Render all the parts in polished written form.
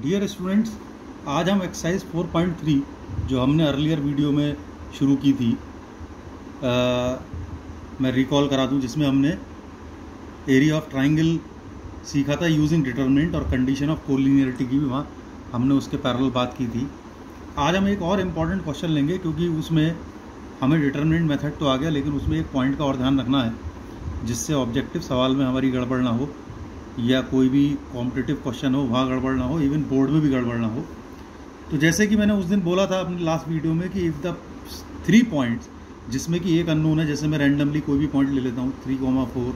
Dear students, आज हम exercise 4.3 जो हमने अर्लियर वीडियो में शुरू की थी, मैं रिकॉल करा दूं, जिसमें हमने एरिया ऑफ ट्राइंगल सीखा था यूजिंग डिटरमिनेंट और कंडीशन ऑफ कोलिनियरिटी की भी वहाँ हमने उसके पैरेलल बात की थी। आज हम एक और इम्पॉर्टेंट क्वेश्चन लेंगे, क्योंकि उसमें हमें डिटरमिनेंट मेथड तो आ गया, लेकिन उसमें एक पॉइंट का और ध्यान रखना है, जिससे ऑब्जेक्टिव सवाल में हमारी गड़बड़ ना हो, या कोई भी कॉम्पिटिटिव क्वेश्चन हो वहाँ गड़बड़ ना हो, इवन बोर्ड में भी गड़बड़ ना हो। तो जैसे कि मैंने उस दिन बोला था अपनी लास्ट वीडियो में कि इफ़ द 3 पॉइंट्स, जिसमें कि एक अननोन है, जैसे मैं रैंडमली कोई भी पॉइंट ले लेता हूँ 3,4,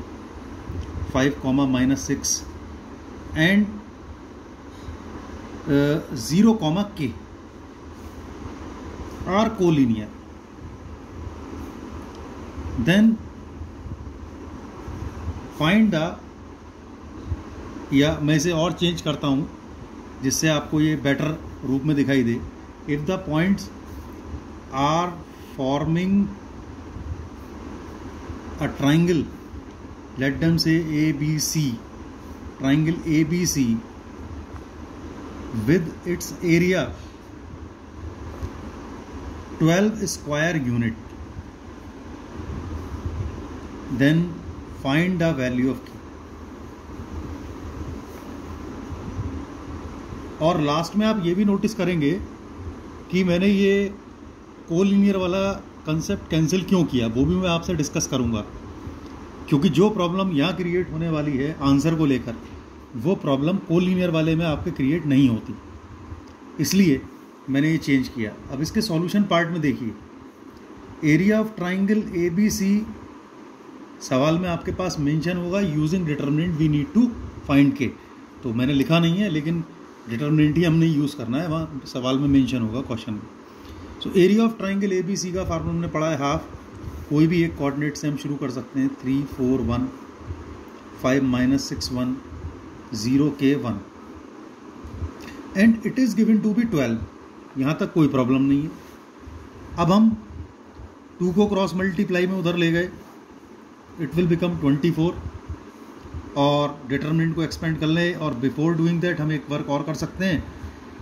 5,-6 and 0,k are collinear, then find the, या मैं इसे और चेंज करता हूँ जिससे आपको ये बेटर रूप में दिखाई दे। If the points are forming a triangle, let them say ABC, triangle ABC with its area 12 square unit, then find the value of k। और लास्ट में आप ये भी नोटिस करेंगे कि मैंने ये कोलिनियर वाला कंसेप्ट कैंसिल क्यों किया, वो भी मैं आपसे डिस्कस करूंगा, क्योंकि जो प्रॉब्लम यहाँ क्रिएट होने वाली है आंसर को लेकर, वो प्रॉब्लम कोलिनियर वाले में आपके क्रिएट नहीं होती, इसलिए मैंने ये चेंज किया। अब इसके सॉल्यूशन पार्ट में देखिए, एरिया ऑफ ट्राइंगल ABC सवाल में आपके पास मेंशन होगा using determinant we need to find k, तो मैंने लिखा नहीं है, लेकिन डिटरमिनेंट ही हमने यूज़ करना है, वहाँ सवाल में मेंशन होगा क्वेश्चन में। So area of triangle ABC का फार्मूला हमने पढ़ा है हाफ, कोई भी एक कोऑर्डिनेट से हम शुरू कर सकते हैं, 3, 4, 1, 5, -6, 1, 0k 1 and it is given to be 12। यहाँ तक कोई प्रॉब्लम नहीं है। अब हम 2 को क्रॉस मल्टीप्लाई में उधर ले गए, इट विल बिकम 24, और डिटरमिनेंट को एक्सपेंड कर लें, और बिफोर डूइंग दैट हम एक वर्क और कर सकते हैं,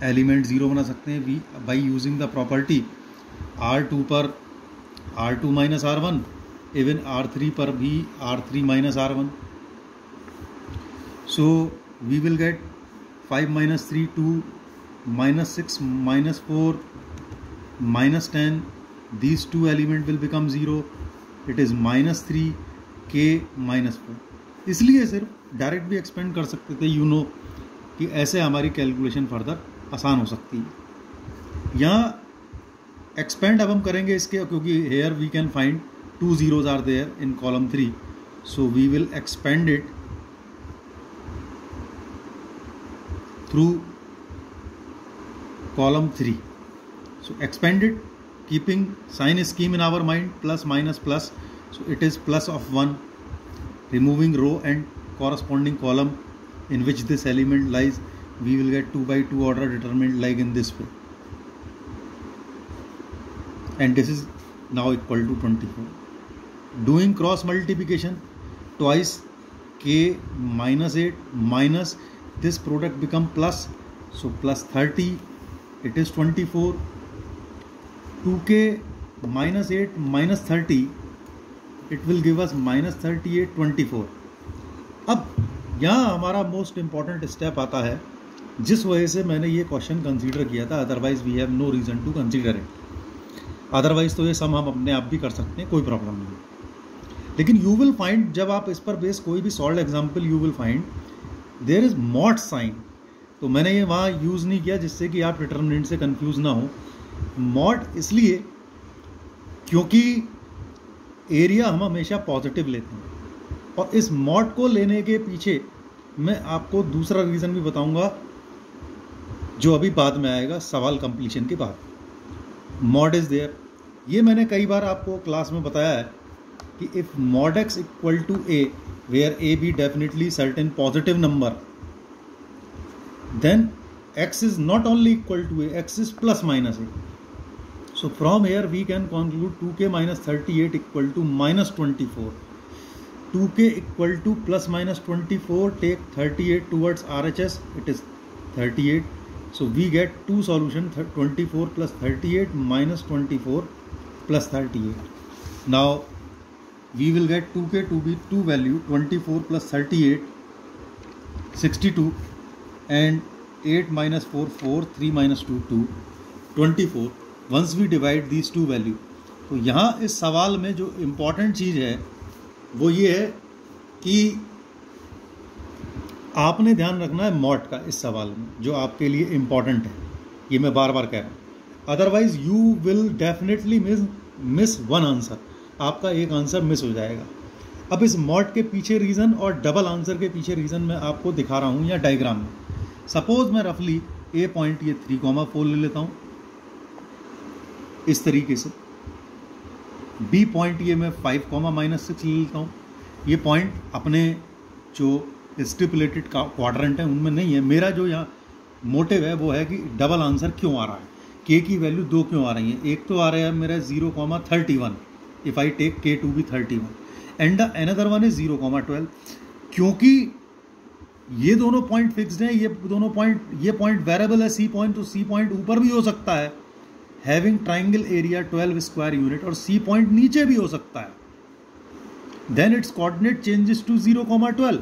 एलिमेंट 0 बना सकते हैं we by using the property R2 पर R2 - R1, इवन R3 पर भी R3 - R1। So we will get 5 - 3 2, -6 -4 -10, these two element will become 0, it is -3k -4। इसलिए सिर्फ डायरेक्ट भी एक्सपेंड कर सकते थे, यू नो कि ऐसे हमारी कैलकुलेशन फर्दर आसान हो सकती है। यहाँ एक्सपेंड अब हम करेंगे इसके, क्योंकि here we can find 2 zeros are there in column 3, so we will expand it through column 3। So expand it keeping sign scheme in our mind, plus minus plus, so it is plus of 1, removing row and corresponding column in which this element lies, we will get 2 by 2 order determined like in this way, and this is now equal to 24. Doing cross multiplication, twice k -8 minus this product become plus, so plus 30, it is 24, 2k -8 minus 30, it will give us -38 24। अब यहाँ हमारा most important step आता है, जिस वजह से मैंने ये क्वेश्चन कंसीडर किया था, otherwise we have no reason to consider it. Otherwise तो ये सम हम अपने आप भी कर सकते हैं, कोई प्रॉब्लम नहीं। लेकिन यू विल फाइंड, जब आप इस पर बेस कोई भी solve example, you will find there is mod sign, तो मैंने ये वहाँ यूज़ नहीं किया जिससे कि आप डिटरमिनेंट से कंफ्यूज ना हो। मॉड इसलिए क्योंकि एरिया हम हमेशा पॉजिटिव लेते हैं, और इस मॉड को लेने के पीछे मैं आपको दूसरा रीज़न भी बताऊंगा, जो अभी बाद में आएगा सवाल कंप्लीशन के बाद। मॉड इज देयर, ये मैंने कई बार आपको क्लास में बताया है कि if mod x equal to a where a be definitely certain positive number, then x is not only equal to a, x is plus minus a. So from here we can conclude 2k minus 38 equal to minus 24. 2k equal to plus minus 24, take 38 towards RHS, it is 38, So we get two solution, 24 plus 38 minus 24 plus 38. Now we will get 2k to be two value, 24 plus 38 62 and 8 minus 4 4, 3 minus 2 2, 24. Once we divide these two value, तो यहाँ इस सवाल में जो important चीज़ है वो ये है कि आपने ध्यान रखना है मॉड का इस सवाल में, जो आपके लिए इम्पॉर्टेंट है, ये मैं बार बार कह रहा हूँ। Otherwise you will definitely miss one answer, आपका एक आंसर मिस हो जाएगा। अब इस मॉड के पीछे रीज़न और डबल आंसर के पीछे रीज़न मैं आपको दिखा रहा हूँ या डायग्राम में। सपोज मैं रफली ए पॉइंट ये 3,4 ले लेता हूँ इस तरीके से, बी पॉइंट ये मैं 5,-6 ले लेता हूँ। ये पॉइंट अपने जो स्टिपुलेटेड क्वाड्रेंट है उनमें नहीं है। मेरा जो यहाँ मोटिव है वो है कि डबल आंसर क्यों आ रहा है, के की वैल्यू 2 क्यों आ रही है। एक तो आ रहा है मेरा 0,31, if I take k to be 31 and the another one is 0,12। क्योंकि ये दोनों पॉइंट फिक्स्ड हैं, ये दोनों पॉइंट, ये पॉइंट वेरिएबल है सी पॉइंट, तो सी पॉइंट ऊपर भी हो सकता है having triangle area 12 square unit, और सी पॉइंट नीचे भी हो सकता है। Then its coordinate changes to 0,12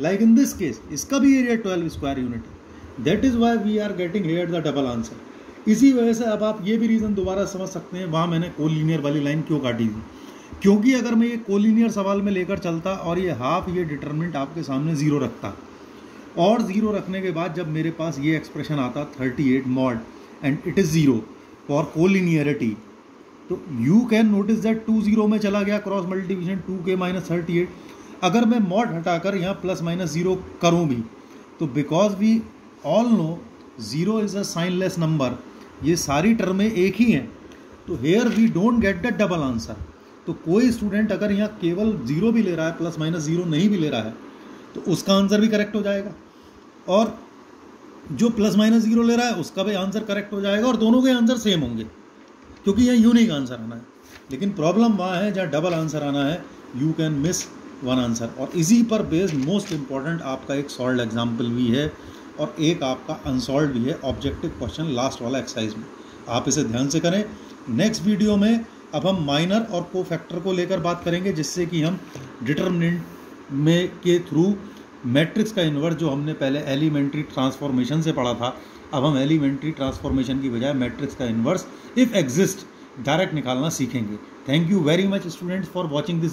like in this case, इसका भी एरिया 12 स्क्वायर यूनिट है। That is why we are getting here the double answer. इसी वजह से अब आप ये भी रीज़न दोबारा समझ सकते हैं वहाँ मैंने कोलिनियर वाली लाइन क्यों काटी थी। क्योंकि अगर मैं ये कोलिनियर सवाल में लेकर चलता और ये हाफ ये डिटरमिनेंट आपके सामने 0 रखता, और 0 रखने के बाद जब मेरे पास ये एक्सप्रेशन आता 38 mod and it is 0 for collinearity, तो यू कैन नोटिस दैट 2 0 में चला गया क्रॉस मल्टीप्लिकेशन 2k माइनस 38। अगर मैं मॉड हटाकर यहाँ प्लस माइनस 0 करूँ भी, तो because we all know 0 is a signless number, ये सारी टर्में एक ही हैं, तो here we don't get the double answer. तो कोई स्टूडेंट अगर यहाँ केवल 0 भी ले रहा है, प्लस माइनस 0 नहीं भी ले रहा है, तो उसका आंसर भी करेक्ट हो जाएगा, और जो प्लस माइनस 0 ले रहा है उसका भी आंसर करेक्ट हो जाएगा, और दोनों के आंसर सेम होंगे, क्योंकि यहाँ यूनिक आंसर आना है। लेकिन प्रॉब्लम वहाँ है जहाँ डबल आंसर आना है, you can miss one answer. और इसी पर बेस्ड मोस्ट इंपॉर्टेंट आपका एक सॉल्व एग्जाम्पल भी है और एक आपका अनसॉल्व भी है ऑब्जेक्टिव क्वेश्चन लास्ट वाला एक्सरसाइज में। आप इसे ध्यान से करें। नेक्स्ट वीडियो में अब हम माइनर और कोफैक्टर को लेकर बात करेंगे, जिससे कि हम डिटर्मिनेंट में के थ्रू मैट्रिक्स का इन्वर्स, जो हमने पहले एलिमेंट्री ट्रांसफॉर्मेशन से पढ़ा था, अब हम एलिमेंट्री ट्रांसफॉर्मेशन की बजाय मैट्रिक्स का इन्वर्स इफ एग्जिस्ट डायरेक्ट निकालना सीखेंगे। Thank you very much students for watching this.